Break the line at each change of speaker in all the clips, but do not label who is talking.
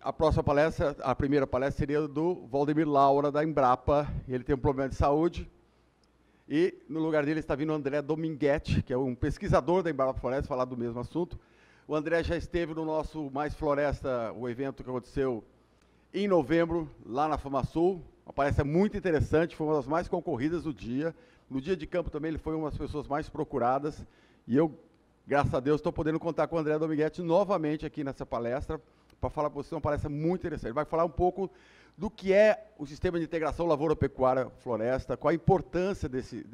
a próxima palestra, a primeira palestra seria do Valdemir Laura, da Embrapa. Ele tem um problema de saúde. E, no lugar dele, está vindo o André Dominguete, que é um pesquisador da Embrapa Floresta, falar do mesmo assunto. O André já esteve no nosso Mais Floresta, o evento que aconteceu em novembro, lá na FamaSul. Uma palestra muito interessante, foi uma das mais concorridas do dia. No dia de campo também ele foi uma das pessoas mais procuradas. E eu, graças a Deus, estou podendo contar com o André Dominguete novamente aqui nessa palestra, para falar para você uma palestra muito interessante. Ele vai falar um pouco do que é o sistema de integração lavoura-pecuária-floresta, qual a importância desse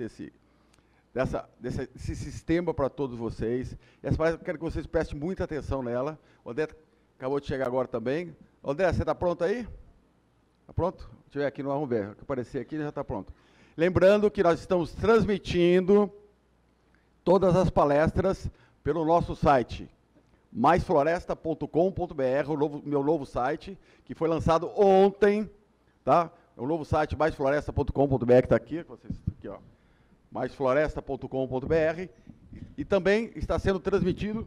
sistema para todos vocês. E essa palestra eu quero que vocês prestem muita atenção nela. O André acabou de chegar agora também. André, você está pronto aí? Está pronto? Se estiver aqui, vamos ver. O que aparecer aqui já está pronto. Lembrando que nós estamos transmitindo todas as palestras pelo nosso site, maisfloresta.com.br, meu novo site, que foi lançado ontem, tá? É o novo site, maisfloresta.com.br, que está aqui, aqui, ó, maisfloresta.com.br, e também está sendo transmitido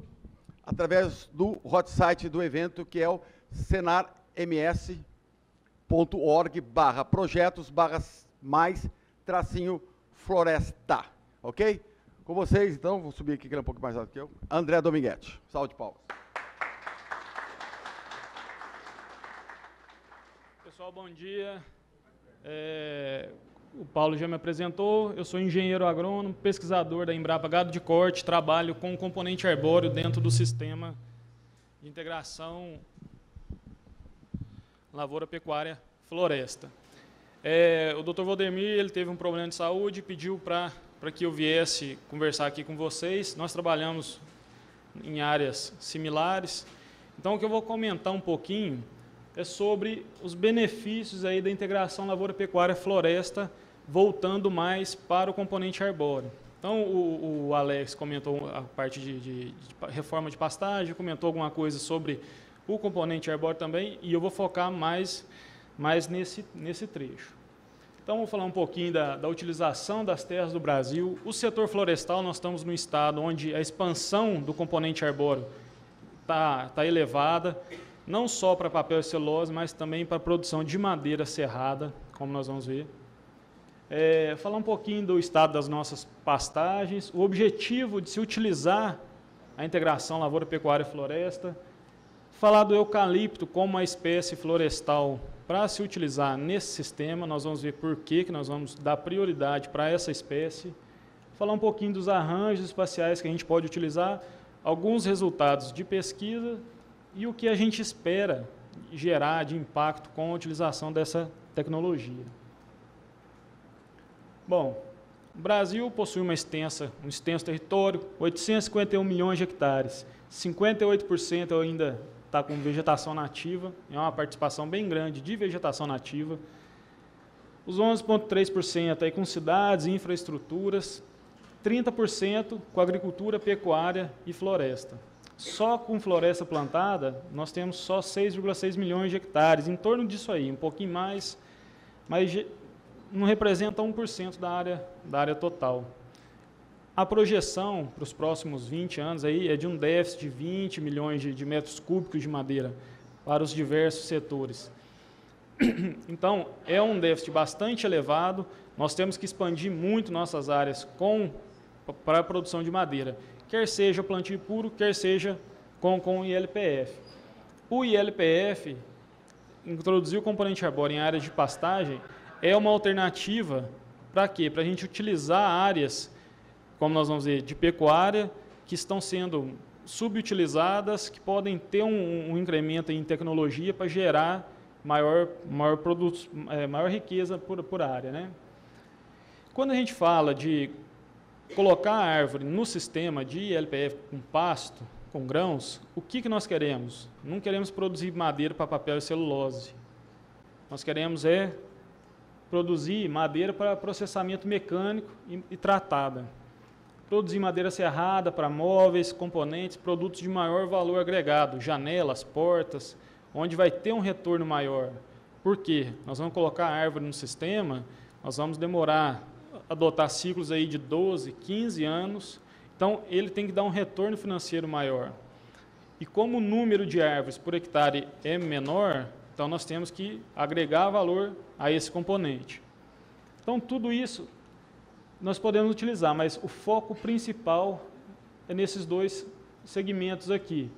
através do hot site do evento, que é o senarms.org/projetos/mais-floresta, ok? Com vocês, então, vou subir aqui, que ele é um pouco mais alto que eu, André Dominguete. Salve de palmas.
Pessoal, bom dia. O Paulo já me apresentou, eu sou engenheiro agrônomo, pesquisador da Embrapa Gado de Corte, trabalho com o componente arbóreo dentro do sistema de integração lavoura-pecuária-floresta. O Dr. Valdemir, ele teve um problema de saúde e pediu para que eu viesse conversar aqui com vocês. Nós trabalhamos em áreas similares. Então, o que eu vou comentar um pouquinho é sobre os benefícios aí da integração lavoura-pecuária-floresta, voltando mais para o componente arbóreo. Então, o Alex comentou a parte de reforma de pastagem, comentou alguma coisa sobre o componente arbóreo também, e eu vou focar mais nesse trecho. Então, vou falar um pouquinho da utilização das terras do Brasil. O setor florestal, nós estamos no estado onde a expansão do componente arbóreo está elevada, não só para papel e celulose, mas também para a produção de madeira serrada, como nós vamos ver. Falar um pouquinho do estado das nossas pastagens, o objetivo de se utilizar a integração lavoura-pecuária-floresta, falar do eucalipto como uma espécie florestal para se utilizar nesse sistema, nós vamos ver por que nós vamos dar prioridade para essa espécie, falar um pouquinho dos arranjos espaciais que a gente pode utilizar, alguns resultados de pesquisa e o que a gente espera gerar de impacto com a utilização dessa tecnologia. Bom, o Brasil possui um extenso território, 851 milhões de hectares, 58% ainda está com vegetação nativa, é uma participação bem grande de vegetação nativa. Os 11,3% aí com cidades e infraestruturas, 30% com agricultura, pecuária e floresta. Só com floresta plantada, nós temos só 6,6 milhões de hectares, em torno disso aí, um pouquinho mais, mas não representa 1% da área total. A projeção para os próximos 20 anos aí é de um déficit de 20 milhões de metros cúbicos de madeira para os diversos setores. Então, é um déficit bastante elevado, nós temos que expandir muito nossas áreas para a produção de madeira, quer seja plantio puro, quer seja com ILPF. O ILPF, introduzir o componente arbóreo em áreas de pastagem, é uma alternativa para quê? Para a gente utilizar áreas, como nós vamos ver, de pecuária, que estão sendo subutilizadas, que podem ter um incremento em tecnologia para gerar maior riqueza por área, né? Quando a gente fala de colocar a árvore no sistema de ILPF com pasto, com grãos, o que nós queremos? Não queremos produzir madeira para papel e celulose. Nós queremos produzir madeira para processamento mecânico e tratada. Produzir madeira serrada para móveis, componentes, produtos de maior valor agregado, janelas, portas, onde vai ter um retorno maior. Por quê? Nós vamos colocar a árvore no sistema, nós vamos demorar a adotar ciclos aí de 12, 15 anos, então ele tem que dar um retorno financeiro maior. E como o número de árvores por hectare é menor, então nós temos que agregar valor a esse componente. Então, tudo isso nós podemos utilizar, mas o foco principal é nesses dois segmentos aqui.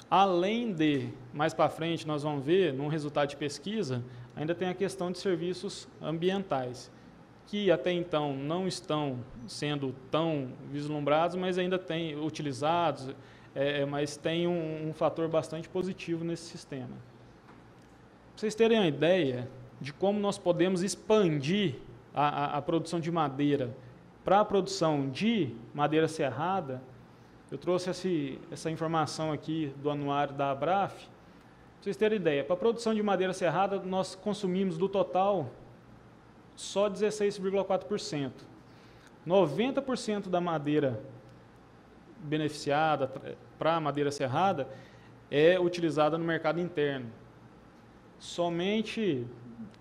Além de, mais para frente, nós vamos ver, num resultado de pesquisa, ainda tem a questão de serviços ambientais, que até então não estão sendo tão vislumbrados, mas ainda têm utilizados, mas tem um fator bastante positivo nesse sistema. Para vocês terem uma ideia de como nós podemos expandir a produção de madeira para a produção de madeira serrada, eu trouxe essa informação aqui do anuário da Abraf. Para vocês terem ideia, para a produção de madeira serrada, nós consumimos do total só 16,4%. 90% da madeira beneficiada para a madeira serrada é utilizada no mercado interno. Somente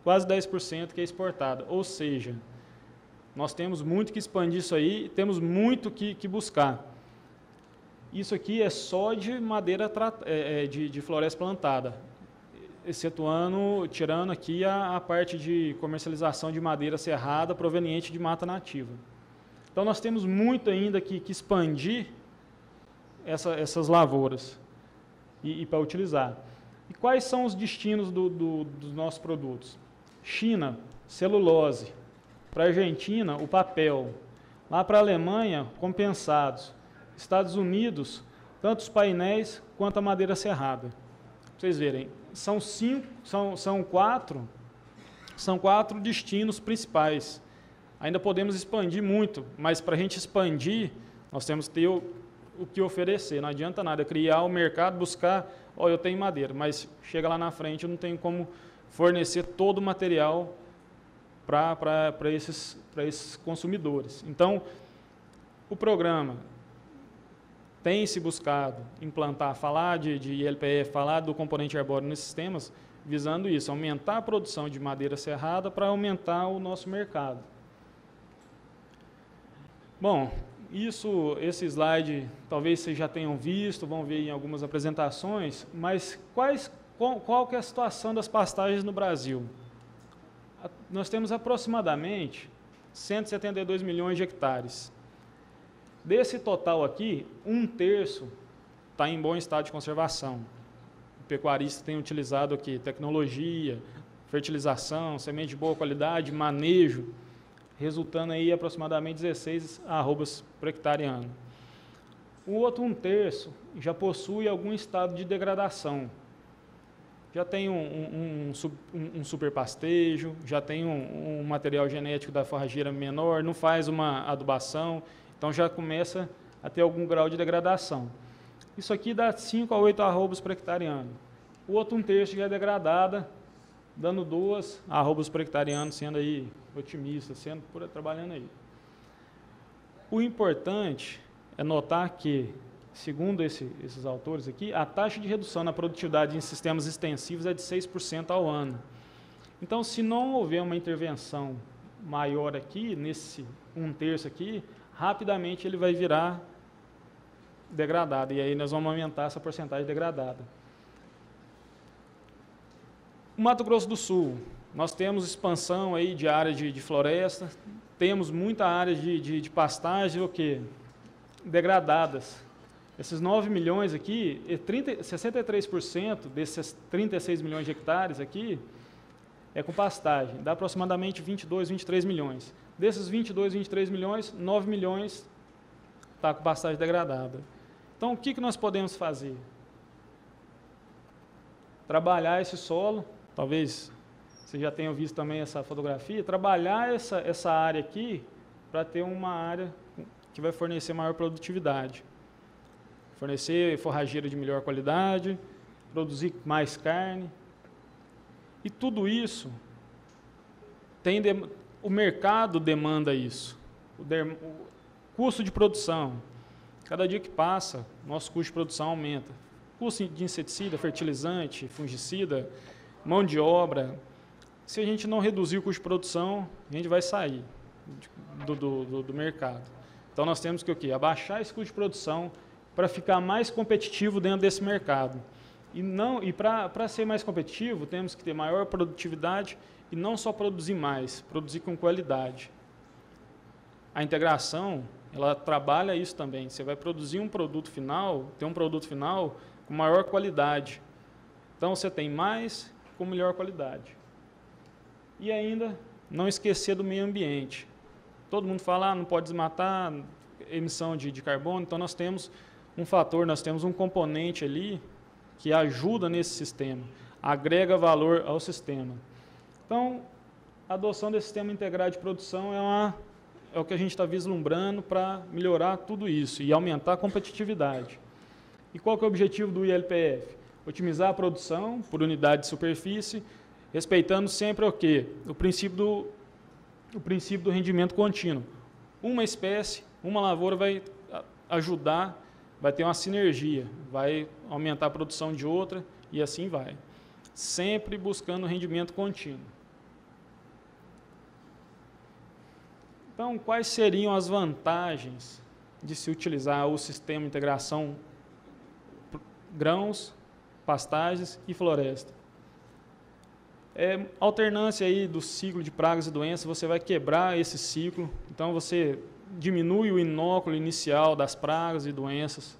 quase 10% que é exportada. Ou seja, nós temos muito que expandir isso aí e temos muito que buscar. Isso aqui é só de madeira de floresta plantada, excetuando, tirando aqui a parte de comercialização de madeira serrada proveniente de mata nativa. Então, nós temos muito ainda que expandir essas lavouras e para utilizar. E quais são os destinos dos nossos produtos? China, celulose. Para a Argentina, o papel. Lá para a Alemanha, compensados. Estados Unidos, tanto os painéis quanto a madeira serrada. Para vocês verem, são quatro destinos principais. Ainda podemos expandir muito, mas para a gente expandir, nós temos que ter o que oferecer. Não adianta nada criar o mercado, buscar, eu tenho madeira, mas chega lá na frente, eu não tenho como fornecer todo o material para esses consumidores. Então, o programa tem se buscado implantar, falar de ILPF, falar do componente arbóreo nesses sistemas, visando isso, aumentar a produção de madeira serrada para aumentar o nosso mercado. Bom, esse slide talvez vocês já tenham visto, vão ver em algumas apresentações, mas qual que é a situação das pastagens no Brasil? Nós temos aproximadamente 172 milhões de hectares. Desse total aqui, 1/3 está em bom estado de conservação. O pecuarista tem utilizado aqui tecnologia, fertilização, semente de boa qualidade, manejo, resultando aí aproximadamente 16 arrobas por hectare ano. O outro 1/3 já possui algum estado de degradação. Já tem um superpastejo, já tem um material genético da forrageira menor, não faz uma adubação. Então, já começa a ter algum grau de degradação. Isso aqui dá 5 a 8 arrobas por hectare ano. O outro 1/3 já é degradada, dando 2 arrobas por hectare ano, sendo aí otimista, trabalhando aí. O importante é notar que, segundo esses autores aqui, a taxa de redução na produtividade em sistemas extensivos é de 6% ao ano. Então, se não houver uma intervenção maior aqui, nesse 1/3 aqui, rapidamente ele vai virar degradado, e aí nós vamos aumentar essa porcentagem degradada. O Mato Grosso do Sul, nós temos expansão aí de área de floresta, temos muita área de pastagem, degradadas. Esses 9 milhões aqui, 63% desses 36 milhões de hectares aqui, é com pastagem, dá aproximadamente 22, 23 milhões. Desses 22, 23 milhões, 9 milhões está com pastagem degradada. Então, o que nós podemos fazer? Trabalhar esse solo, talvez vocês já tenham visto também essa fotografia, trabalhar essa área aqui para ter uma área que vai fornecer maior produtividade. Fornecer forrageira de melhor qualidade, produzir mais carne. E tudo isso, o mercado demanda isso. O custo de produção. Cada dia que passa, nosso custo de produção aumenta. Custo de inseticida, fertilizante, fungicida, mão de obra. Se a gente não reduzir o custo de produção, a gente vai sair do mercado. Então, nós temos que abaixar esse custo de produção, para ficar mais competitivo dentro desse mercado. E para ser mais competitivo, temos que ter maior produtividade e não só produzir mais, produzir com qualidade. A integração, ela trabalha isso também. Você vai produzir um produto final, ter um produto final com maior qualidade. Então, você tem mais com melhor qualidade. E ainda, não esquecer do meio ambiente. Todo mundo fala, não pode desmatar, emissão de carbono, então nós temos um fator, nós temos um componente ali que ajuda nesse sistema, agrega valor ao sistema. Então, a adoção desse sistema integrado de produção é o que a gente está vislumbrando para melhorar tudo isso e aumentar a competitividade. E qual que é o objetivo do ILPF? Otimizar a produção por unidade de superfície, respeitando sempre o quê? O princípio do rendimento contínuo. Uma espécie, uma lavoura vai ajudar, vai ter uma sinergia, vai aumentar a produção de outra e assim vai. Sempre buscando rendimento contínuo. Então, quais seriam as vantagens de se utilizar o sistema de integração grãos, pastagens e floresta? Alternância aí do ciclo de pragas e doenças, você vai quebrar esse ciclo, então você diminui o inóculo inicial das pragas e doenças.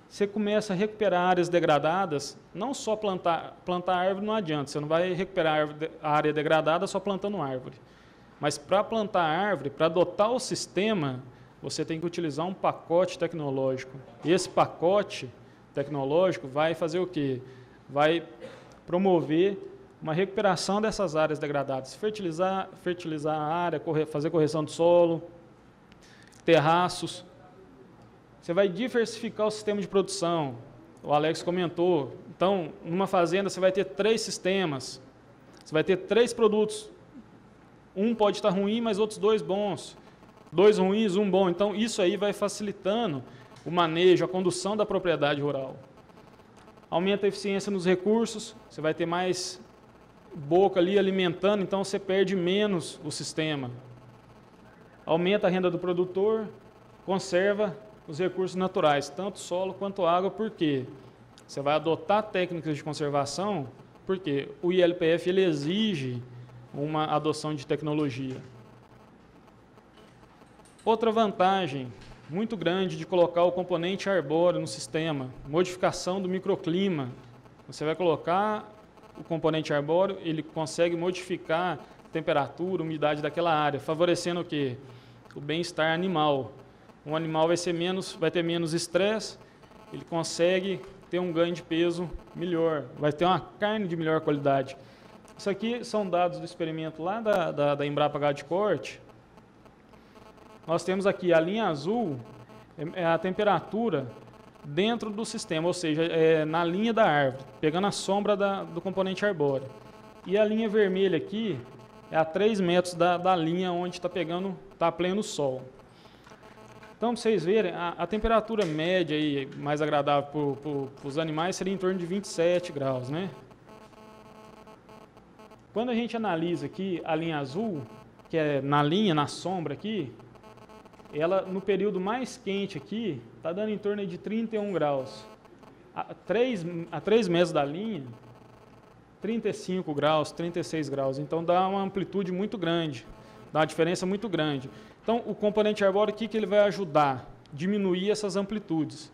Você começa a recuperar áreas degradadas, não só plantar árvore não adianta, você não vai recuperar a área degradada só plantando árvore. Mas para plantar árvore, para adotar o sistema, você tem que utilizar um pacote tecnológico. E esse pacote tecnológico vai fazer o quê? Vai promover uma recuperação dessas áreas degradadas, fertilizar a área, fazer correção do solo, terraços. Você vai diversificar o sistema de produção. O Alex comentou. Então, numa fazenda, você vai ter 3 sistemas. Você vai ter 3 produtos. Um pode estar ruim, mas outros 2 bons. 2 ruins, 1 bom. Então, isso aí vai facilitando o manejo, a condução da propriedade rural. Aumenta a eficiência nos recursos. Você vai ter mais boca ali alimentando, então você perde menos o sistema. Aumenta a renda do produtor, conserva os recursos naturais, tanto solo quanto água, porque você vai adotar técnicas de conservação, porque o ILPF ele exige uma adoção de tecnologia. Outra vantagem muito grande de colocar o componente arbóreo no sistema, modificação do microclima. Você vai colocar o componente arbóreo, ele consegue modificar a temperatura, a umidade daquela área, favorecendo o quê? O bem-estar animal. Um animal vai ter menos estresse, ele consegue ter um ganho de peso melhor, vai ter uma carne de melhor qualidade. Isso aqui são dados do experimento lá da Embrapa Gado de Corte. Nós temos aqui a linha azul, é a temperatura dentro do sistema, ou seja, na linha da árvore, pegando a sombra do componente arbóreo. E a linha vermelha aqui é a 3 metros da linha onde está pleno sol. Então, para vocês verem, a temperatura média aí, mais agradável para os animais seria em torno de 27 graus, né? Quando a gente analisa aqui a linha azul, que é na sombra aqui, ela no período mais quente aqui, está dando em torno de 31 graus. A 3 metros da linha, 35 graus, 36 graus. Então, dá uma amplitude muito grande, dá uma diferença muito grande. Então, o componente arbóreo, o que ele vai ajudar? Diminuir essas amplitudes.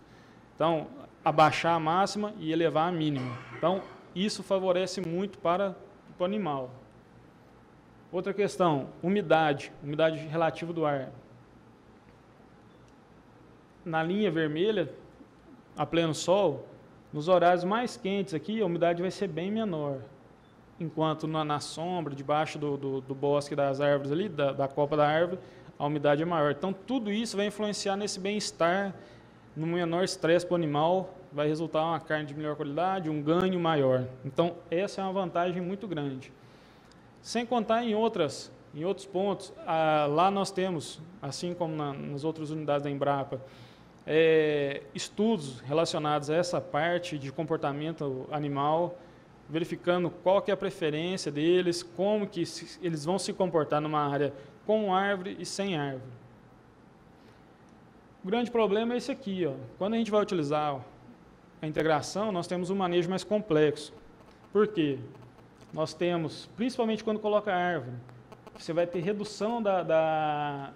Então, abaixar a máxima e elevar a mínima. Então, isso favorece muito para o animal. Outra questão, umidade relativa do ar. Na linha vermelha, a pleno sol, nos horários mais quentes aqui, a umidade vai ser bem menor. Enquanto na sombra, debaixo do bosque das árvores ali, da copa da árvore, a umidade é maior. Então, tudo isso vai influenciar nesse bem-estar, no menor estresse para o animal, vai resultar uma carne de melhor qualidade, um ganho maior. Então, essa é uma vantagem muito grande. Sem contar em outros pontos, lá nós temos, assim como nas outras unidades da Embrapa, estudos relacionados a essa parte de comportamento animal, verificando qual que é a preferência deles, como que eles vão se comportar numa área com árvore e sem árvore. O grande problema é esse aqui, ó. Quando a gente vai utilizar a integração, nós temos um manejo mais complexo. Por quê? Nós temos, principalmente quando coloca árvore, você vai ter redução da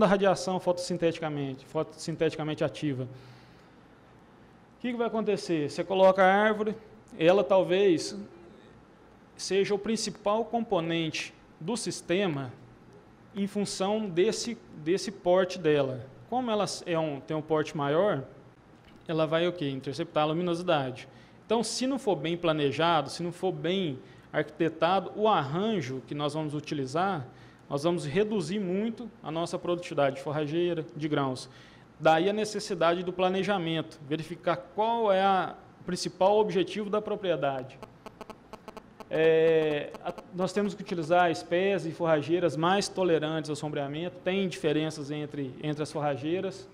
radiação fotossinteticamente ativa. O que vai acontecer? Você coloca a árvore, ela talvez seja o principal componente do sistema em função desse porte dela. Como ela tem um porte maior, ela vai o quê? Interceptar a luminosidade. Então, se não for bem planejado, se não for bem arquitetado, o arranjo que nós vamos utilizar, nós vamos reduzir muito a nossa produtividade de forrageira, de grãos. Daí a necessidade do planejamento, verificar qual é o principal objetivo da propriedade. Nós temos que utilizar espécies e forrageiras mais tolerantes ao sombreamento, tem diferenças entre as forrageiras,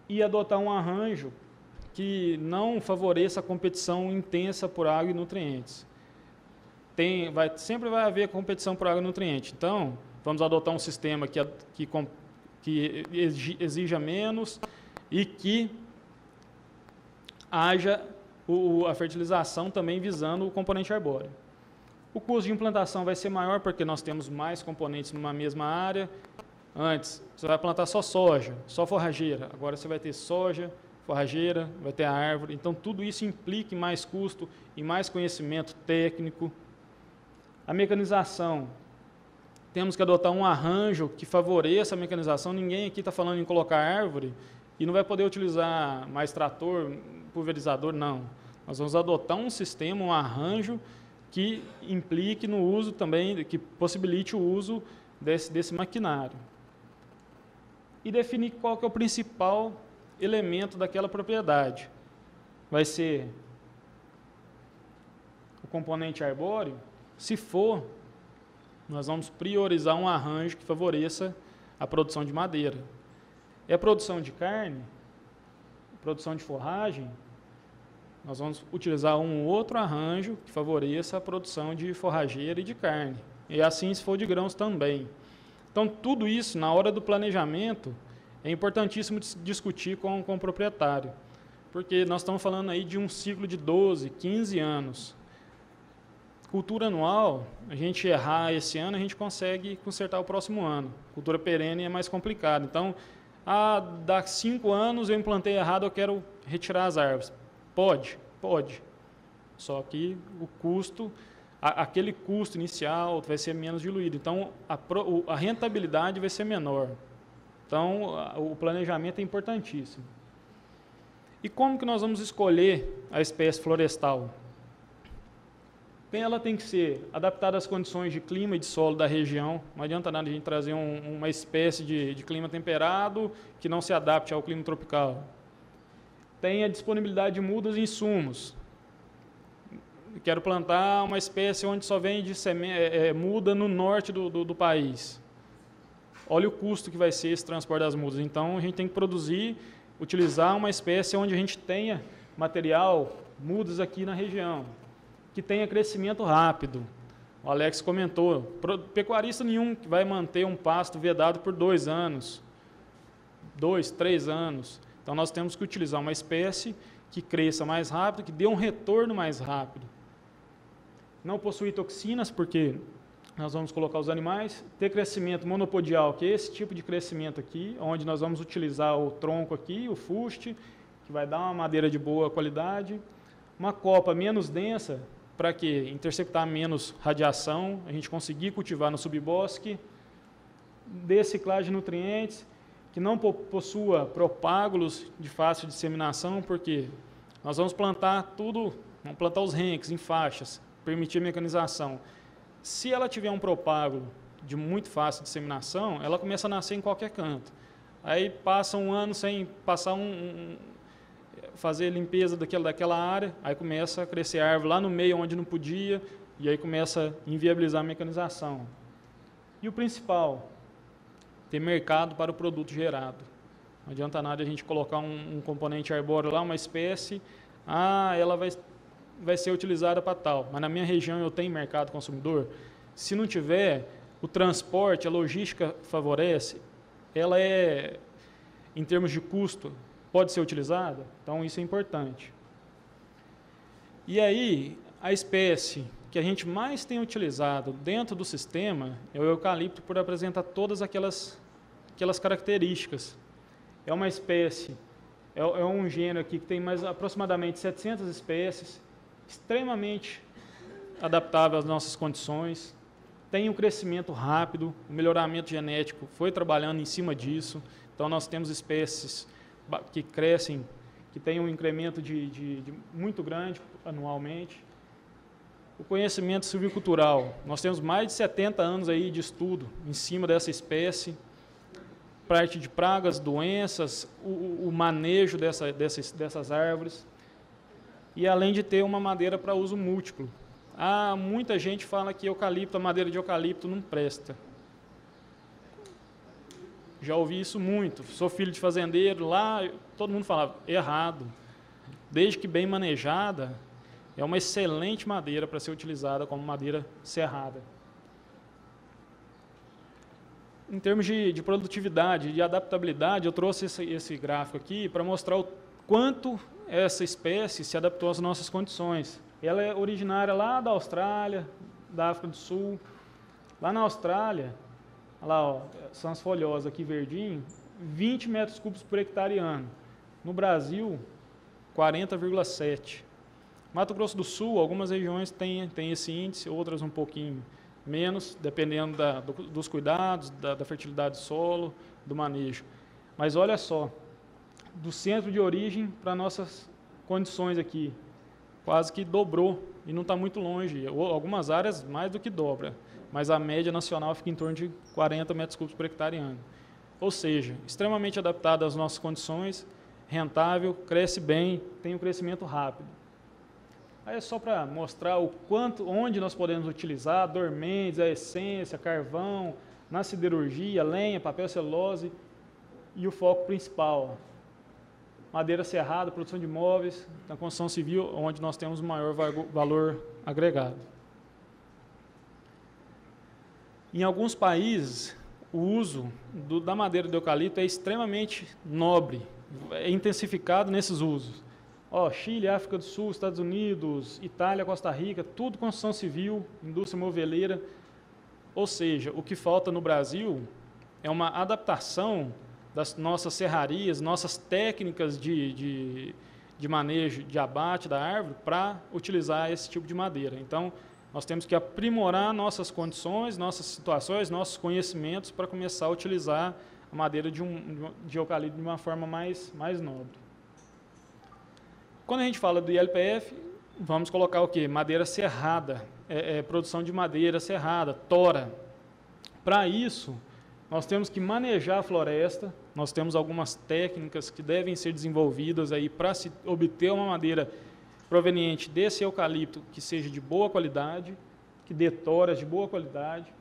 e adotar um arranjo que não favoreça a competição intensa por água e nutrientes. Sempre vai haver competição por água e nutrientes. Então, vamos adotar um sistema que exija menos e que haja a fertilização também visando o componente arbóreo. O custo de implantação vai ser maior porque nós temos mais componentes numa mesma área. Antes, você vai plantar só soja, só forrageira. Agora você vai ter soja, forrageira, vai ter a árvore. Então, tudo isso implica em mais custo e mais conhecimento técnico. A mecanização. Temos que adotar um arranjo que favoreça a mecanização. Ninguém aqui está falando em colocar árvore e não vai poder utilizar mais trator, pulverizador, não. Nós vamos adotar um sistema, um arranjo que implique no uso também, que possibilite o uso desse maquinário. E definir qual que é o principal elemento daquela propriedade. Vai ser o componente arbóreo? Se for, nós vamos priorizar um arranjo que favoreça a produção de madeira. E a produção de carne, produção de forragem, nós vamos utilizar um outro arranjo que favoreça a produção de forrageira e de carne. E assim se for de grãos também. Então, tudo isso, na hora do planejamento, é importantíssimo discutir com o proprietário, porque nós estamos falando aí de um ciclo de 12, 15 anos. Cultura anual, a gente errar esse ano, a gente consegue consertar o próximo ano. Cultura perene é mais complicado. Então, dá 5 anos, eu implantei errado, eu quero retirar as árvores. Pode. Só que o custo, aquele custo inicial vai ser menos diluído. Então, a rentabilidade vai ser menor. Então, o planejamento é importantíssimo. E como que nós vamos escolher a espécie florestal? Bem, ela tem que ser adaptada às condições de clima e de solo da região. Não adianta nada a gente trazer uma espécie de clima temperado que não se adapte ao clima tropical. Tem a disponibilidade de mudas e insumos. Quero plantar uma espécie onde só vende muda no norte do país. Olha o custo que vai ser esse transporte das mudas. Então, a gente tem que utilizar uma espécie onde a gente tenha material, mudas aqui na região, que tenha crescimento rápido. O Alex comentou, pecuarista nenhum vai manter um pasto vedado por 2 anos, 2, 3 anos. Então, nós temos que utilizar uma espécie que cresça mais rápido, que dê um retorno mais rápido. Não possui toxinas, porque nós vamos colocar os animais. Ter crescimento monopodial, que é esse tipo de crescimento aqui, onde nós vamos utilizar o tronco aqui, o fuste, que vai dar uma madeira de boa qualidade. Uma copa menos densa, para que interceptar menos radiação, a gente conseguir cultivar no subbosque. Deciclagem de nutrientes, que não possua propágulos de fácil disseminação, porque nós vamos plantar vamos plantar os renques em faixas, permitir a mecanização. Se ela tiver um propágulo de muito fácil disseminação, ela começa a nascer em qualquer canto. Aí passa um ano sem passar fazer limpeza daquela área, aí começa a crescer árvore lá no meio onde não podia, e aí começa a inviabilizar a mecanização. E o principal, ter mercado para o produto gerado. Não adianta nada a gente colocar um componente arbóreo lá, uma espécie, ela vai ser utilizada para tal, mas na minha região eu tenho mercado consumidor. Se não tiver, o transporte, a logística favorece, ela é em termos de custo, pode ser utilizada? Então, isso é importante. E aí, a espécie que a gente mais tem utilizado dentro do sistema é o eucalipto, por apresentar todas aquelas características. É uma espécie, é um gênero aqui que tem aproximadamente 700 espécies, extremamente adaptável às nossas condições, tem um crescimento rápido, o melhoramento genético foi trabalhando em cima disso, então nós temos espécies que crescem, que têm um incremento de muito grande anualmente. O conhecimento silvicultural, nós temos mais de 70 anos aí de estudo em cima dessa espécie, parte de pragas, doenças, o manejo dessas árvores, e além de ter uma madeira para uso múltiplo. Muita gente fala que a madeira de eucalipto não presta. Já ouvi isso muito. Sou filho de fazendeiro, lá todo mundo falava, errado. Desde que bem manejada, é uma excelente madeira para ser utilizada como madeira serrada. Em termos de produtividade, de adaptabilidade, eu trouxe esse gráfico aqui para mostrar o quanto essa espécie se adaptou às nossas condições. Ela é originária lá da Austrália, da África do Sul. Lá na Austrália, olha lá, ó, são as folhosas aqui verdinho, 20 metros cúbicos por hectare ano. No Brasil, 40,7. Mato Grosso do Sul, algumas regiões têm esse índice, outras um pouquinho menos, dependendo dos cuidados, da fertilidade do solo, do manejo. Mas olha só, do centro de origem para nossas condições aqui, quase que dobrou, e não está muito longe. Algumas áreas mais do que dobra, mas a média nacional fica em torno de 40 metros cúbicos por hectare ano. Ou seja, extremamente adaptada às nossas condições, rentável, cresce bem, tem um crescimento rápido. Aí é só para mostrar onde nós podemos utilizar dormentes, a essência, carvão, na siderurgia, lenha, papel, celulose e o foco principal, madeira serrada, produção de móveis, na construção civil, onde nós temos o maior valor agregado. Em alguns países, o uso da madeira do eucalipto é extremamente nobre, é intensificado nesses usos. Chile, África do Sul, Estados Unidos, Itália, Costa Rica, tudo construção civil, indústria moveleira. Ou seja, o que falta no Brasil é uma adaptação das nossas serrarias, nossas técnicas de manejo, de abate da árvore, para utilizar esse tipo de madeira. Então, nós temos que aprimorar nossas condições, nossas situações, nossos conhecimentos para começar a utilizar a madeira de eucalipto de uma forma mais nobre. Quando a gente fala do ILPF, vamos colocar o quê? Madeira serrada, produção de madeira serrada, tora. Para isso, nós temos que manejar a floresta, nós temos algumas técnicas que devem ser desenvolvidas aí para se obter uma madeira proveniente desse eucalipto que seja de boa qualidade, que dê toras de boa qualidade.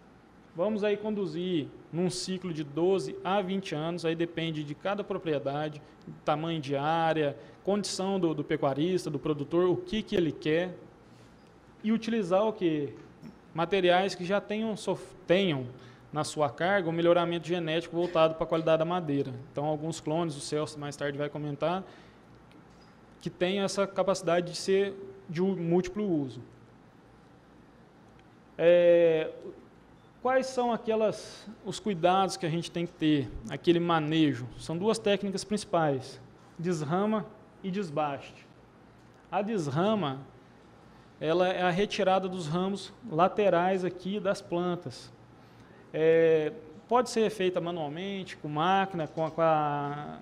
Vamos aí conduzir num ciclo de 12 a 20 anos, aí depende de cada propriedade, tamanho de área, condição do pecuarista, do produtor, o que ele quer, e utilizar o quê? Materiais que já tenham na sua carga um melhoramento genético voltado para a qualidade da madeira. Então, alguns clones, o Celso mais tarde vai comentar, que tem essa capacidade de ser de múltiplo uso. Quais são os cuidados que a gente tem que ter, aquele manejo? São duas técnicas principais, desrama e desbaste. A desrama, ela é a retirada dos ramos laterais aqui das plantas. Pode ser feita manualmente, com máquina, com a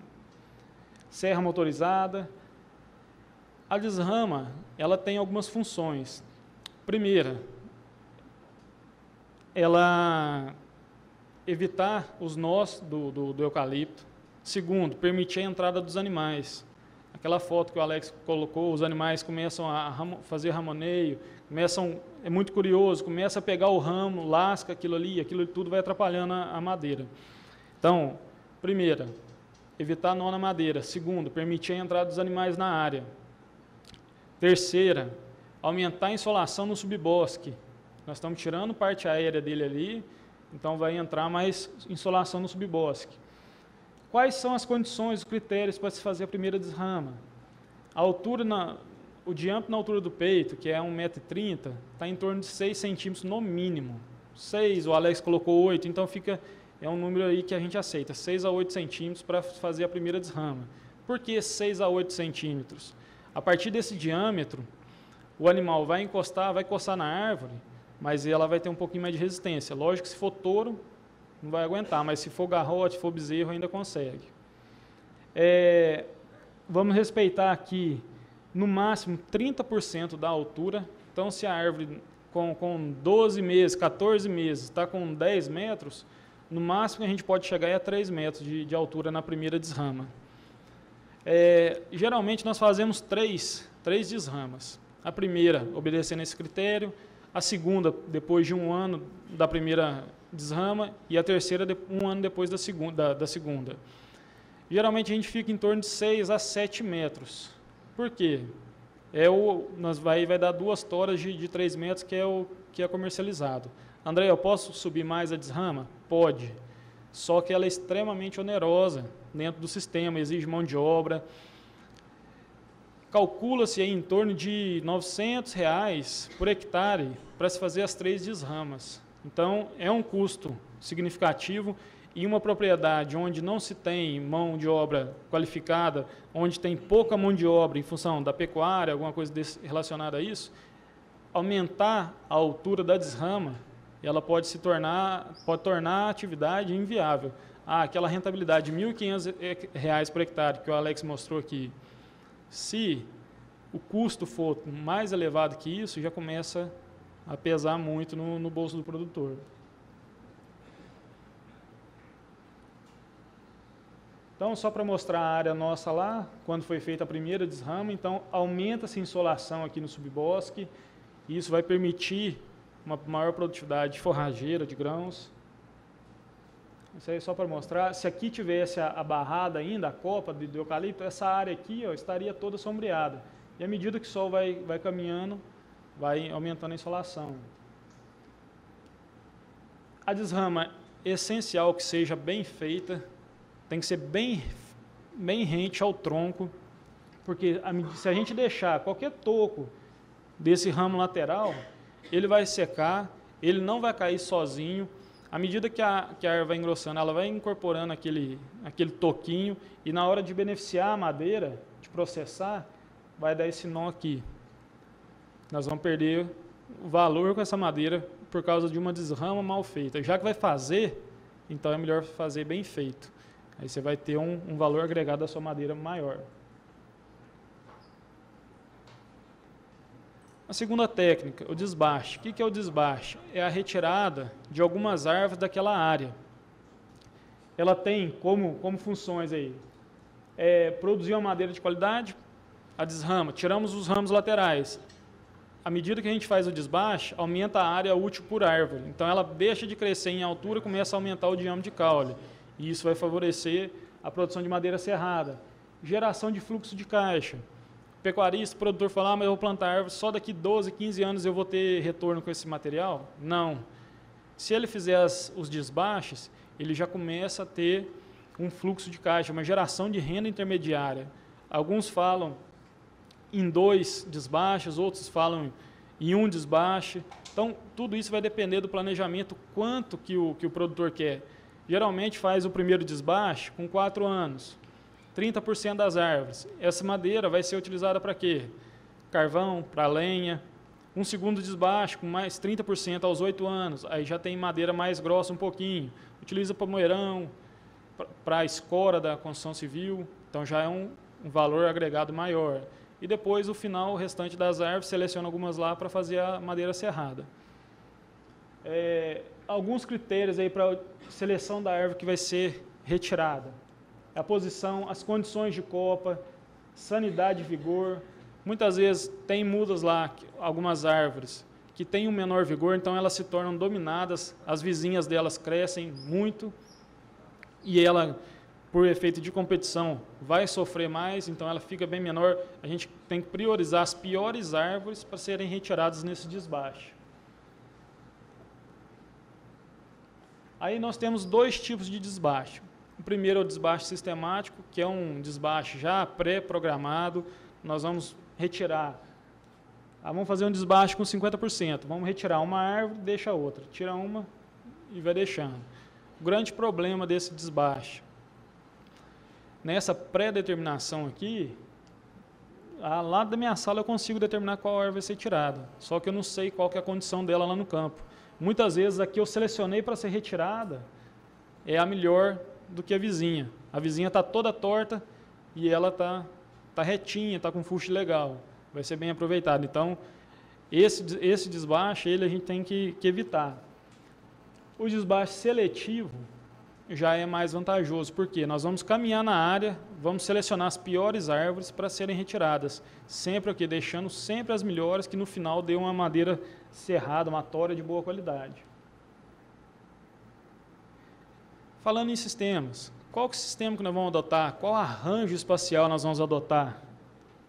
serra motorizada. A desrama, ela tem algumas funções. Primeira, ela evitar os nós do eucalipto. Segundo, permitir a entrada dos animais. Aquela foto que o Alex colocou, os animais começam a fazer ramoneio, é muito curioso, começa a pegar o ramo, lasca aquilo ali tudo vai atrapalhando a madeira. Então, primeira, evitar nó na madeira. Segundo, permitir a entrada dos animais na área. Terceira, aumentar a insolação no subbosque. Nós estamos tirando parte aérea dele ali, então vai entrar mais insolação no subbosque. Quais são as condições, os critérios para se fazer a primeira desrama? A altura, o diâmetro na altura do peito, que é 1,30 m, está em torno de 6 centímetros no mínimo. 6, o Alex colocou 8, então é um número aí que a gente aceita, 6 a 8 centímetros para fazer a primeira desrama. Por que 6 a 8 centímetros? A partir desse diâmetro, o animal vai coçar na árvore, mas ela vai ter um pouquinho mais de resistência. Lógico que se for touro, não vai aguentar, mas se for garrote, se for bezerro, ainda consegue. Vamos respeitar aqui, no máximo, 30% da altura. Então, se a árvore com 12 meses, 14 meses, está com 10 metros, no máximo que a gente pode chegar é a 3 metros de altura na primeira desrama. Geralmente, nós fazemos três desramas. A primeira, obedecendo esse critério, a segunda, depois de 1 ano da primeira desrama, e a terceira, 1 ano depois da segunda. Geralmente, a gente fica em torno de 6 a 7 metros. Por quê? Vai dar 2 toras de 3 metros, que é o que é comercializado. André, eu posso subir mais a desrama? Pode. Só que ela é extremamente onerosa dentro do sistema, exige mão de obra. Calcula-se aí em torno de R$ 900 por hectare para se fazer as 3 desramas. Então, é um custo significativo e uma propriedade onde não se tem mão de obra qualificada, onde tem pouca mão de obra em função da pecuária, alguma coisa relacionada a isso, aumentar a altura da desrama, ela pode tornar a atividade inviável. Aquela rentabilidade de R$ 1.500 por hectare que o Alex mostrou aqui, se o custo for mais elevado que isso, já começa a pesar muito no bolso do produtor. Então, só para mostrar a área nossa lá, quando foi feita a primeira desrama, então aumenta-se a insolação aqui no subbosque, e isso vai permitir uma maior produtividade forrageira de grãos. Isso aí só para mostrar, se aqui tivesse a barrada ainda, a copa de eucalipto, essa área aqui estaria toda sombreada. E à medida que o sol vai caminhando, vai aumentando a insolação. A desrama é essencial que seja bem feita, tem que ser bem rente ao tronco, porque se a gente deixar qualquer toco desse ramo lateral, ele vai secar, ele não vai cair sozinho. À medida que a árvore vai engrossando, ela vai incorporando aquele toquinho, e na hora de beneficiar a madeira, de processar, vai dar esse nó aqui. Nós vamos perder o valor com essa madeira por causa de uma desrama mal feita. Já que vai fazer, então é melhor fazer bem feito. Aí você vai ter um valor agregado da sua madeira maior. A segunda técnica, o desbaste. O que é o desbaste? É a retirada de algumas árvores daquela área. Ela tem como funções aí, produzir uma madeira de qualidade, a desrama, tiramos os ramos laterais. À medida que a gente faz o desbaste, aumenta a área útil por árvore. Então ela deixa de crescer em altura e começa a aumentar o diâmetro de caule. E isso vai favorecer a produção de madeira serrada. Geração de fluxo de caixa. O pecuarista, o produtor fala, mas eu vou plantar árvore, só daqui 12, 15 anos eu vou ter retorno com esse material? Não. Se ele fizer os desbastes, ele já começa a ter um fluxo de caixa, uma geração de renda intermediária. Alguns falam em 2 desbastes, outros falam em 1 desbaste. Então, tudo isso vai depender do planejamento, quanto que o produtor quer. Geralmente faz o primeiro desbaste com 4 anos, 30% das árvores. Essa madeira vai ser utilizada para quê? Carvão, para lenha. Um segundo desbaste com mais 30% aos 8 anos, aí já tem madeira mais grossa um pouquinho. Utiliza para moeirão, para a escora da construção civil, então já é um valor agregado maior. E depois, o final, o restante das árvores, seleciona algumas lá para fazer a madeira serrada. Alguns critérios aí para seleção da árvore que vai ser retirada. A posição, as condições de copa, sanidade e vigor. Muitas vezes tem mudas lá, algumas árvores, que têm um menor vigor, então elas se tornam dominadas, as vizinhas delas crescem muito, e ela, por efeito de competição, vai sofrer mais, então ela fica bem menor. A gente tem que priorizar as piores árvores para serem retiradas nesse desbaste. Aí nós temos 2 tipos de desbaste. O primeiro é o desbaste sistemático, que é um desbaste já pré-programado. Nós vamos retirar, vamos fazer um desbaste com 50%. Vamos retirar uma árvore, deixa a outra. Tira uma e vai deixando. O grande problema desse desbaste, nessa pré-determinação aqui, lá da minha sala eu consigo determinar qual árvore vai ser tirada, só que eu não sei qual que é a condição dela lá no campo. Muitas vezes a que eu selecionei para ser retirada é a melhor do que a vizinha. A vizinha está toda torta e ela está retinha, está com fuste legal, vai ser bem aproveitado. Então, esse desbaste a gente tem que evitar. O desbaste seletivo já é mais vantajoso, porque nós vamos caminhar na área, vamos selecionar as piores árvores para serem retiradas, sempre aqui, deixando sempre as melhores, que no final dê uma madeira serrada, uma tora de boa qualidade. Falando em sistemas, qual que é o sistema que nós vamos adotar? Qual arranjo espacial nós vamos adotar?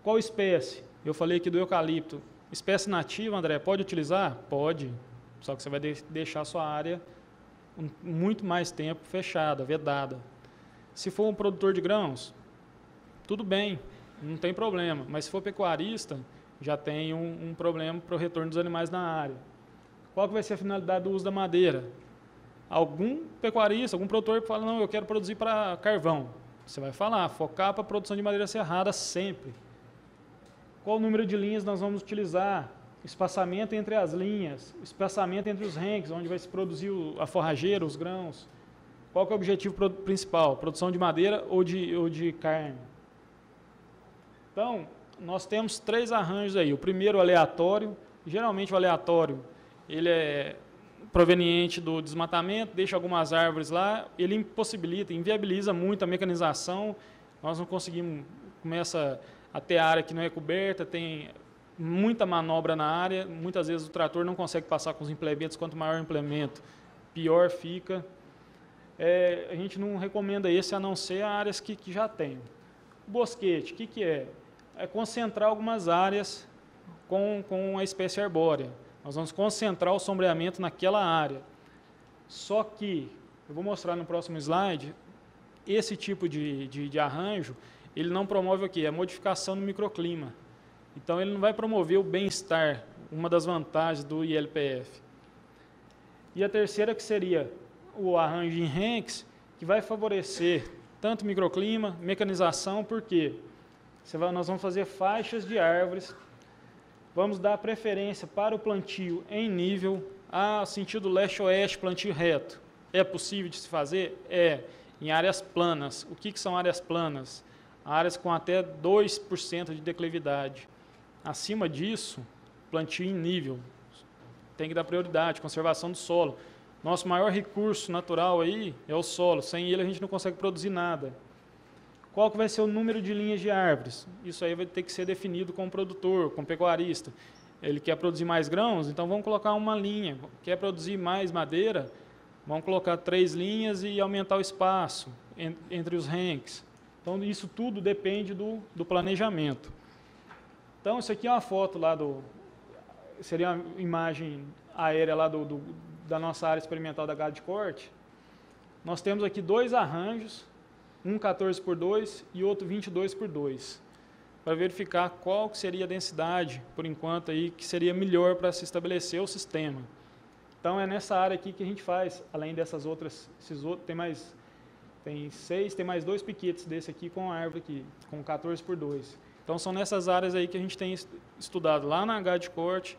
Qual espécie? Eu falei aqui do eucalipto. Espécie nativa, André, pode utilizar? Pode, só que você vai deixar a sua área muito mais tempo fechada, vedada. Se for um produtor de grãos, tudo bem, não tem problema, mas se for pecuarista, já tem um problema para o retorno dos animais na área. Qual que vai ser a finalidade do uso da madeira? Algum pecuarista, algum produtor fala, não, eu quero produzir para carvão. Você vai falar, focar para a produção de madeira serrada sempre. Qual o número de linhas nós vamos utilizar? Espaçamento entre as linhas, espaçamento entre os ranks, onde vai se produzir a forrageira, os grãos. Qual que é o objetivo principal? Produção de madeira ou de carne? Então, nós temos 3 arranjos aí. O primeiro, o aleatório. Geralmente o aleatório, ele é proveniente do desmatamento, deixa algumas árvores lá, ele impossibilita, inviabiliza muito a mecanização. Nós não conseguimos, começa a ter área que não é coberta, tem muita manobra na área, muitas vezes o trator não consegue passar com os implementos, quanto maior o implemento, pior fica. A gente não recomenda esse, a não ser áreas que já tem. O bosquete, o que é? É concentrar algumas áreas com a espécie arbórea. Nós vamos concentrar o sombreamento naquela área. Só que, eu vou mostrar no próximo slide, esse tipo de arranjo, ele não promove o quê? A modificação no microclima. Então, ele não vai promover o bem-estar, uma das vantagens do ILPF. E a terceira, que seria o arranjo em ranks, que vai favorecer tanto microclima, mecanização, porque nós vamos fazer faixas de árvores, vamos dar preferência para o plantio em nível, sentido leste-oeste, plantio reto. É possível de se fazer? É. Em áreas planas. O que são áreas planas? Áreas com até 2% de declividade. Acima disso, plantio em nível. Tem que dar prioridade, conservação do solo. Nosso maior recurso natural aí é o solo. Sem ele a gente não consegue produzir nada. Qual que vai ser o número de linhas de árvores? Isso aí vai ter que ser definido com o produtor, com o pecuarista. Ele quer produzir mais grãos, então vamos colocar uma linha. Quer produzir mais madeira? Vamos colocar 3 linhas e aumentar o espaço entre os ranks. Então, isso tudo depende do planejamento. Então, isso aqui é uma foto lá seria uma imagem aérea lá da nossa área experimental da gado de corte. Nós temos aqui 2 arranjos, um 14x2 e outro 22x2, para verificar qual que seria a densidade, por enquanto, aí, que seria melhor para se estabelecer o sistema. Então, é nessa área aqui que a gente faz, além dessas outras, tem 6, tem mais 2 piquetes desse aqui com a árvore aqui, com 14x2. Então, são nessas áreas aí que a gente tem estudado lá na gado de corte,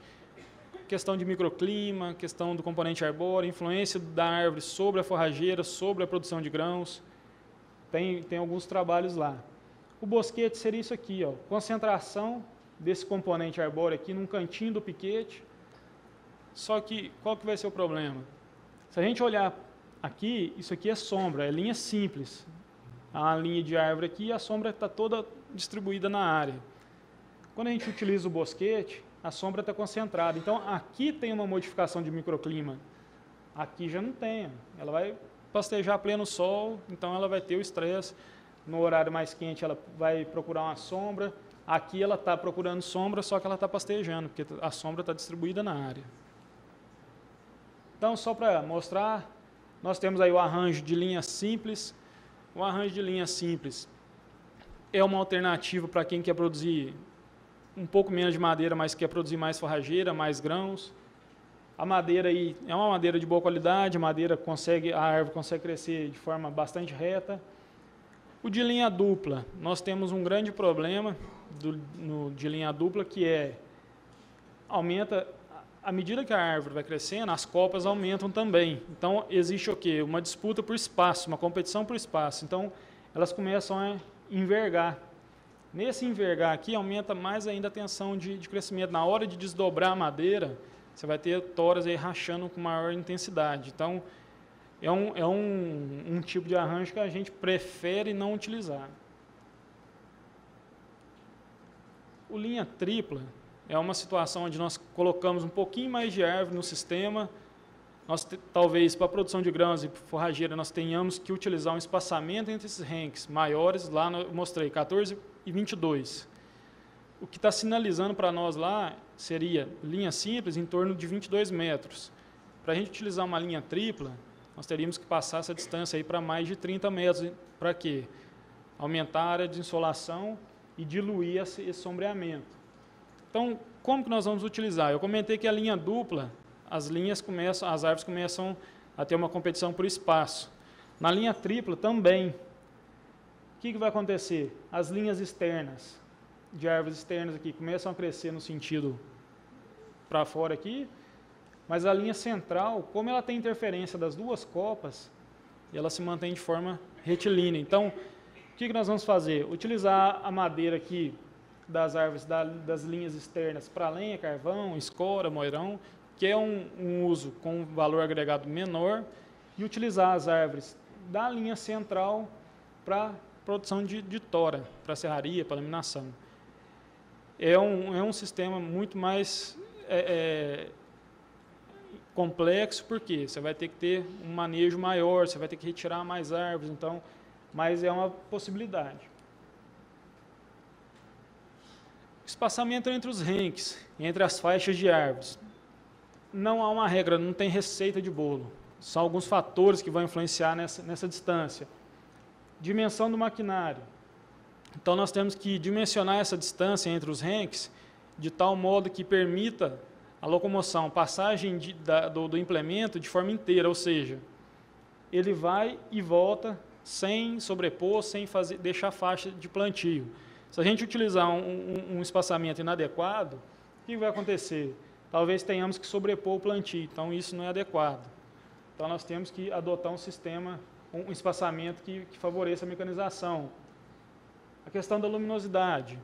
questão de microclima, questão do componente arbóreo, influência da árvore sobre a forrageira, sobre a produção de grãos. Tem alguns trabalhos lá. O bosquete seria isso aqui, ó, concentração desse componente arbóreo aqui num cantinho do piquete. Só que, qual que vai ser o problema? Se a gente olhar aqui, isso aqui é sombra, é linha simples. Há uma linha de árvore aqui e a sombra está toda distribuída na área. Quando a gente utiliza o bosquete, a sombra está concentrada. Então, aqui tem uma modificação de microclima. Aqui já não tem. Ela vai pastejar a pleno sol, então ela vai ter o estresse. No horário mais quente, ela vai procurar uma sombra. Aqui ela está procurando sombra, só que ela está pastejando, porque a sombra está distribuída na área. Então, só para mostrar, nós temos aí o arranjo de linha simples. o arranjo de linha simples é uma alternativa para quem quer produzir um pouco menos de madeira, mas quer produzir mais forrageira, mais grãos. A madeira aí é uma madeira de boa qualidade, a árvore consegue crescer de forma bastante reta. O de linha dupla, nós temos um grande problema de linha dupla, que aumenta, à medida que a árvore vai crescendo, as copas aumentam também. Então, existe o quê? Uma disputa por espaço, uma competição por espaço. Então, elas começam a envergar. Nesse envergar aqui, aumenta mais ainda a tensão de crescimento. Na hora de desdobrar a madeira, você vai ter toras aí rachando com maior intensidade. Então, é um tipo de arranjo que a gente prefere não utilizar. O linha tripla é uma situação onde nós colocamos um pouquinho mais de árvore no sistema. Talvez, para a produção de grãos e forrageira, nós tenhamos que utilizar um espaçamento entre esses renques maiores. Lá eu mostrei 14 e 22. O que está sinalizando para nós lá seria linha simples em torno de 22 metros. Para a gente utilizar uma linha tripla, nós teríamos que passar essa distância aí para mais de 30 metros. Para quê? Aumentar a área de insolação e diluir esse sombreamento. Então, como que nós vamos utilizar? Eu comentei que a linha dupla, as árvores começam a ter uma competição por espaço. Na linha tripla também. O que vai acontecer? As linhas externas, de árvores externas aqui, começam a crescer no sentido para fora aqui, mas a linha central, como ela tem interferência das duas copas, ela se mantém de forma retilínea. Então, o que nós vamos fazer? Utilizar a madeira aqui das árvores das linhas externas para lenha, carvão, escora, moirão, que é um uso com valor agregado menor, e utilizar as árvores da linha central para produção de tora, para serraria, para laminação. É um sistema muito mais complexo, porque você vai ter que ter um manejo maior, você vai ter que retirar mais árvores, então, mas é uma possibilidade. Espaçamento entre os renques, entre as faixas de árvores. Não há uma regra, não tem receita de bolo. São alguns fatores que vão influenciar nessa distância. Dimensão do maquinário. Então, nós temos que dimensionar essa distância entre os renques de tal modo que permita a locomoção, passagem do implemento de forma inteira, ou seja, ele vai e volta sem sobrepor, sem deixar faixa de plantio. Se a gente utilizar um espaçamento inadequado, o que vai acontecer? Talvez tenhamos que sobrepor o plantio, então isso não é adequado. Então, nós temos que adotar um sistema, um espaçamento que favoreça a mecanização. A questão da luminosidade.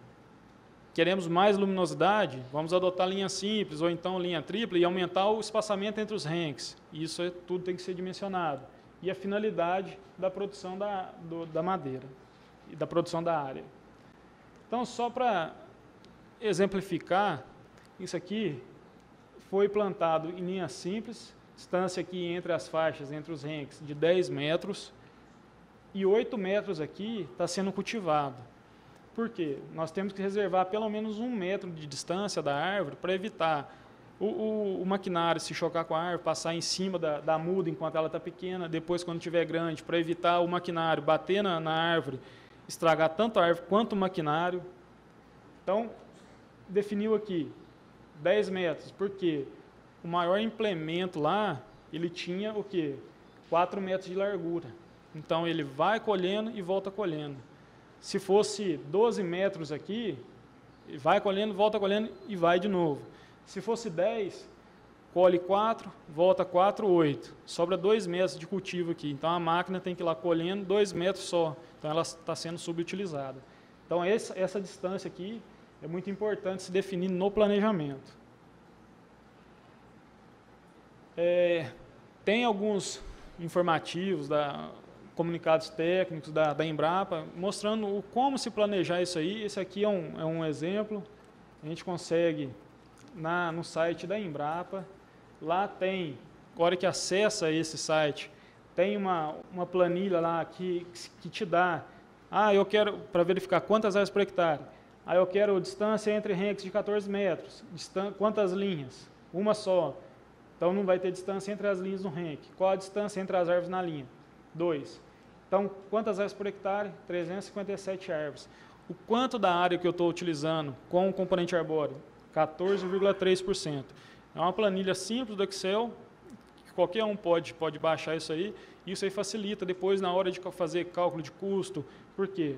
Queremos mais luminosidade? Vamos adotar linha simples ou então linha tripla e aumentar o espaçamento entre os renques. Isso tudo tem que ser dimensionado. E a finalidade da produção da madeira e da produção da área. Então, só para exemplificar, isso aqui foi plantado em linha simples, distância aqui entre as faixas, entre os renques, de 10 metros, e 8 metros aqui está sendo cultivado. Por quê? Nós temos que reservar pelo menos 1 metro de distância da árvore para evitar o maquinário se chocar com a árvore, passar em cima da muda enquanto ela está pequena, depois quando estiver grande, para evitar o maquinário bater na árvore, estragar tanto a árvore quanto o maquinário. Então, definiu aqui 10 metros, porque o maior implemento lá, ele tinha o quê? 4 metros de largura. Então, ele vai colhendo e volta colhendo. Se fosse 12 metros aqui, vai colhendo, volta colhendo e vai de novo. Se fosse 10, colhe 4, volta 4, 8. Sobra 2 metros de cultivo aqui. Então, a máquina tem que ir lá colhendo 2 metros só. Então, ela está sendo subutilizada. Então, essa distância aqui é muito importante se definir no planejamento. Tem alguns informativos, comunicados técnicos da Embrapa, mostrando como se planejar isso aí. Esse aqui é um exemplo. A gente consegue no site da Embrapa. Lá tem, na hora que acessa esse site, tem uma planilha lá que te dá, eu quero, para verificar quantas árvores por hectare, eu quero distância entre renques de 14 metros, quantas linhas? Uma só. Então, não vai ter distância entre as linhas no renque. Qual a distância entre as árvores na linha? 2. Então, quantas árvores por hectare? 357 árvores. O quanto da área que eu estou utilizando com o componente arbóreo? 14,3%. É uma planilha simples do Excel, que qualquer um pode baixar isso aí, e isso aí facilita depois na hora de fazer cálculo de custo. Por quê?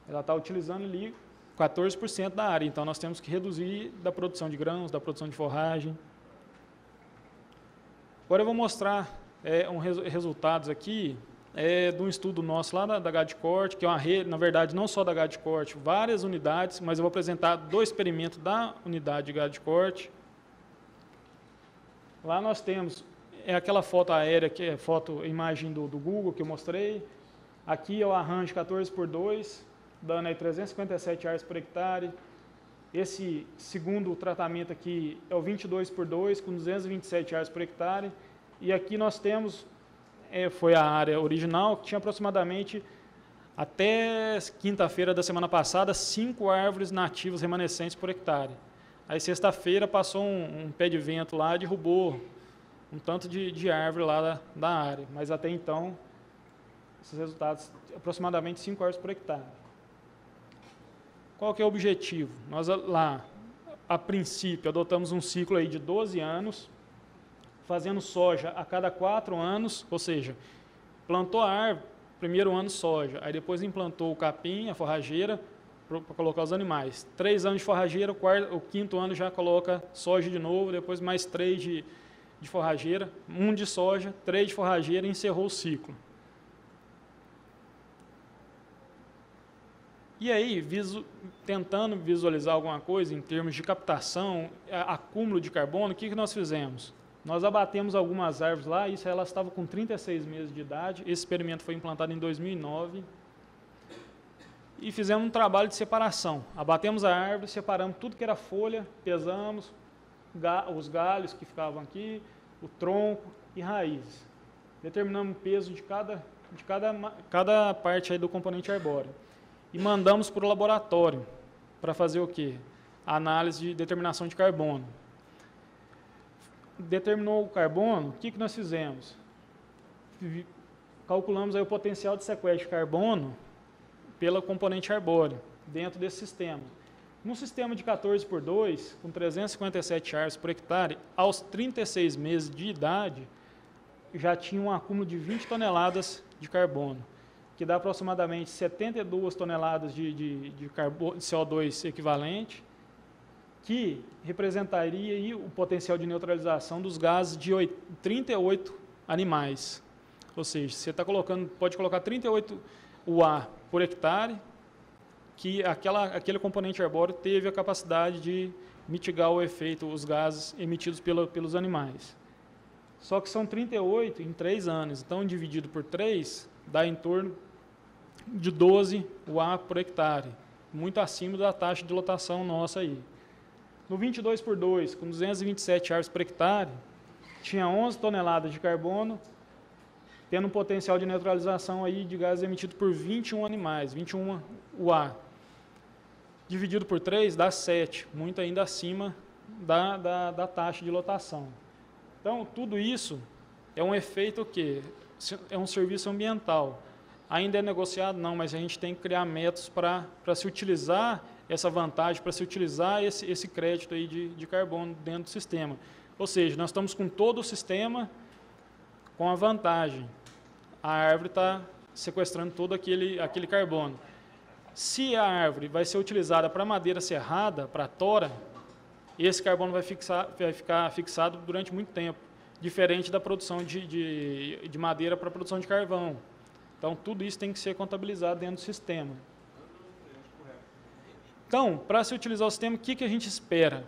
Ela está utilizando ali 14% da área, então nós temos que reduzir da produção de grãos, da produção de forragem. Agora eu vou mostrar resultados aqui de um estudo nosso lá da Gadcorte, que é uma rede, na verdade, não só da Gadcorte, várias unidades, mas eu vou apresentar 2 experimentos da unidade de Gadcorte. Lá nós temos aquela foto aérea, que é imagem do Google que eu mostrei. Aqui é o arranjo 14x2, dando aí 357 árvores por hectare. Esse segundo tratamento aqui é o 22x2, com 227 árvores por hectare. E aqui nós temos, foi a área original, que tinha aproximadamente, até quinta-feira da semana passada, 5 árvores nativas remanescentes por hectare. Aí sexta-feira passou um pé de vento lá, derrubou um tanto de árvore lá da área. Mas até então, esses resultados, aproximadamente 5 árvores por hectare. Qual que é o objetivo? Nós lá, a princípio, adotamos um ciclo aí de 12 anos, fazendo soja a cada 4 anos, ou seja, plantou a árvore, primeiro ano soja, aí depois implantou o capim, a forrageira, para colocar os animais. 3 anos de forrageira, o quinto ano já coloca soja de novo, depois mais 3 de forrageira, 1 de soja, 3 de forrageira e encerrou o ciclo. E aí, tentando visualizar alguma coisa em termos de captação, acúmulo de carbono, o que nós fizemos? Nós abatemos algumas árvores lá, isso elas estavam com 36 meses de idade, esse experimento foi implantado em 2009, e fizemos um trabalho de separação. Abatemos a árvore, separamos tudo que era folha, pesamos os galhos que ficavam aqui, o tronco e raízes. Determinamos o peso de cada parte aí do componente arbóreo. E mandamos para o laboratório para fazer o quê? A análise de determinação de carbono. Determinou o carbono, o que nós fizemos? Calculamos aí o potencial de sequestro de carbono pela componente arbóreo, dentro desse sistema. No sistema de 14x2, com 357 árvores por hectare, aos 36 meses de idade, já tinha um acúmulo de 20 toneladas de carbono, que dá aproximadamente 72 toneladas de CO2 equivalente, que representaria aí o potencial de neutralização dos gases de 38 animais. Ou seja, você pode colocar 38 UA por hectare, que aquele componente arbóreo teve a capacidade de mitigar o efeito, os gases emitidos pelos animais. Só que são 38 em 3 anos, então dividido por 3, dá em torno de 12 UA por hectare, muito acima da taxa de lotação nossa aí. No 22x2, com 227 árvores por hectare, tinha 11 toneladas de carbono, tendo um potencial de neutralização aí de gases emitidos por 21 animais, 21 UA. Dividido por 3 dá 7, muito ainda acima da taxa de lotação. Então, tudo isso é um efeito que é um serviço ambiental. Ainda é negociado? Não, mas a gente tem que criar métodos para se utilizar essa vantagem, para se utilizar esse crédito aí de carbono dentro do sistema. Ou seja, nós estamos com todo o sistema com a vantagem. A árvore está sequestrando todo aquele carbono. Se a árvore vai ser utilizada para madeira serrada, para tora, esse carbono vai ficar fixado durante muito tempo, diferente da produção de madeira para a produção de carvão. Então, tudo isso tem que ser contabilizado dentro do sistema. Então, para se utilizar o sistema, o que a gente espera?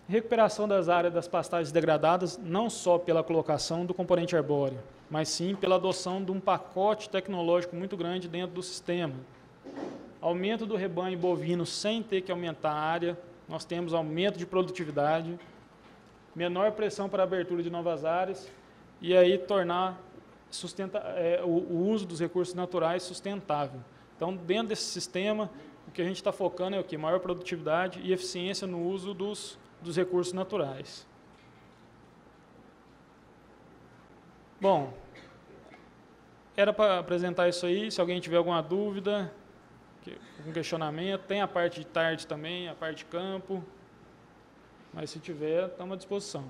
Recuperação das áreas das pastagens degradadas, não só pela colocação do componente arbóreo, mas sim pela adoção de um pacote tecnológico muito grande dentro do sistema. Aumento do rebanho bovino sem ter que aumentar a área, nós temos aumento de produtividade, menor pressão para a abertura de novas áreas e aí tornar o uso dos recursos naturais sustentável. Então, dentro desse sistema, o que a gente está focando é o quê? Maior produtividade e eficiência no uso dos recursos naturais. Bom, era para apresentar isso aí. Se alguém tiver alguma dúvida, algum questionamento, tem a parte de tarde também, a parte de campo. Mas se tiver, estamos à disposição.